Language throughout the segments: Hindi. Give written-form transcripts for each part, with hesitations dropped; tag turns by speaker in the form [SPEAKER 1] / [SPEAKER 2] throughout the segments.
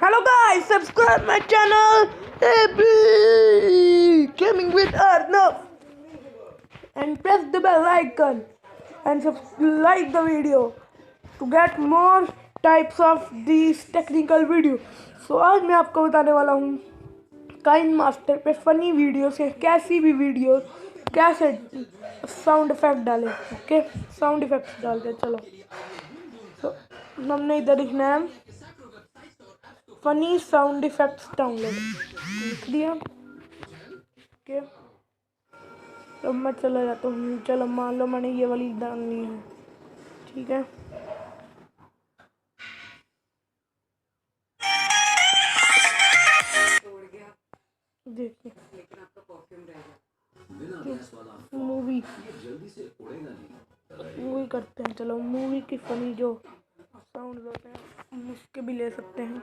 [SPEAKER 1] Hello guys, subscribe my channel Gaming with Arnav and press the bell icon and like the video to get more types of these technical video. So आज मैं आपको बताने वाला हूँ काइन मास्टर पे फनी वीडियो से कैसी भी वीडियो कैसे साउंड इफेक्ट डालें। ओके, साउंड इफेक्ट डालते चलो। तो हमने इधर लिखना है फनी साउंड इफेक्ट्स डाउनलोड, लिख दिया। ओके, तो मैं चला जाता हूँ। चलो मान लो मैंने ये वाली डालनी है, ठीक है। देखिए मूवी करते हैं। चलो मूवी की फनी जो साउंड होते हैं उसके भी ले सकते हैं।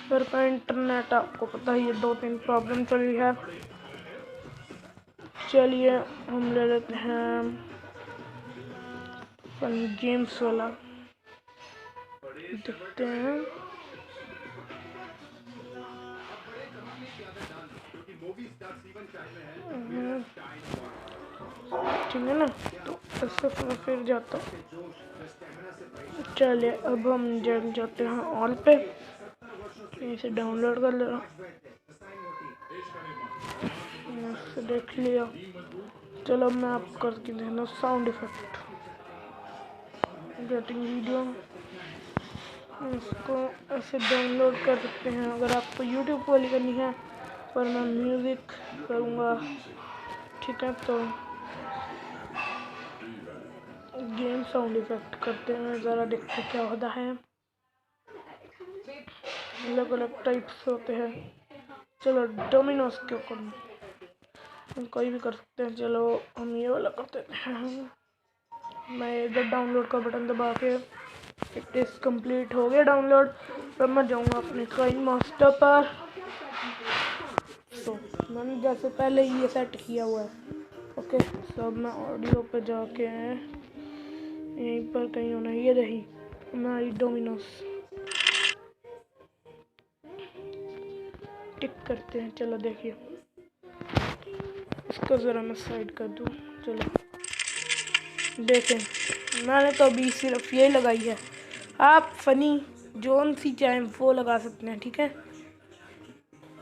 [SPEAKER 1] फिर का इंटरनेट आपको पता ही है, 2-3 प्रॉब्लम चली है। चलिए हम ले लेते हैं फनी गेम्स वाला, देखते हैं। ठीक है ना, तो ऐसे फिर जाता हूँ। चलिए अब हम जाते हैं ऑल पे, इसे डाउनलोड कर ले रहा हूँ, देख लिया। चलो मैं आपको करके देना साउंड इफेक्ट गेटिंग वीडियो। इसको ऐसे डाउनलोड कर सकते हैं अगर आपको यूट्यूब वाली करनी है, पर मैं म्यूज़िक करूँगा, ठीक है। तो गेम साउंड इफेक्ट करते हैं, ज़रा देखते क्या होता है। अलग अलग टाइप्स होते हैं। चलो डोमिनोज क्यों करना, हम कोई भी कर सकते हैं। चलो हम ये वाला कर देते हैं। मैं इधर डाउनलोड का बटन दबा के इट इज़ कंप्लीट हो गया डाउनलोड। अब मैं जाऊँगा अपने काइन मास्टर पर। तो मैंने जैसे पहले ही ये सेट किया हुआ है। ओके, तो अब मैं ऑडियो पे जाके यहीं पर कहीं होना, ये रही हमारी डोमिनोज। टिक करते हैं। चलो देखिए, इसको ज़रा मैं साइड कर दूँ। चलो देखें, मैंने तो अभी सिर्फ ये लगाई है। आप फनी जोन सी चाहें वो लगा सकते हैं, ठीक है।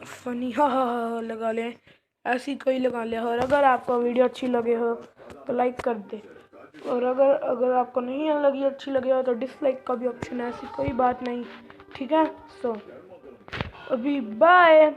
[SPEAKER 1] फनी हा लगा लें, ऐसी कोई लगा ले। और अगर आपको वीडियो अच्छी लगे हो तो लाइक कर दे, और अगर आपको नहीं लगी अच्छी लगे हो तो डिसलाइक का भी ऑप्शन है, ऐसी कोई बात नहीं, ठीक है। सो अभी बाय।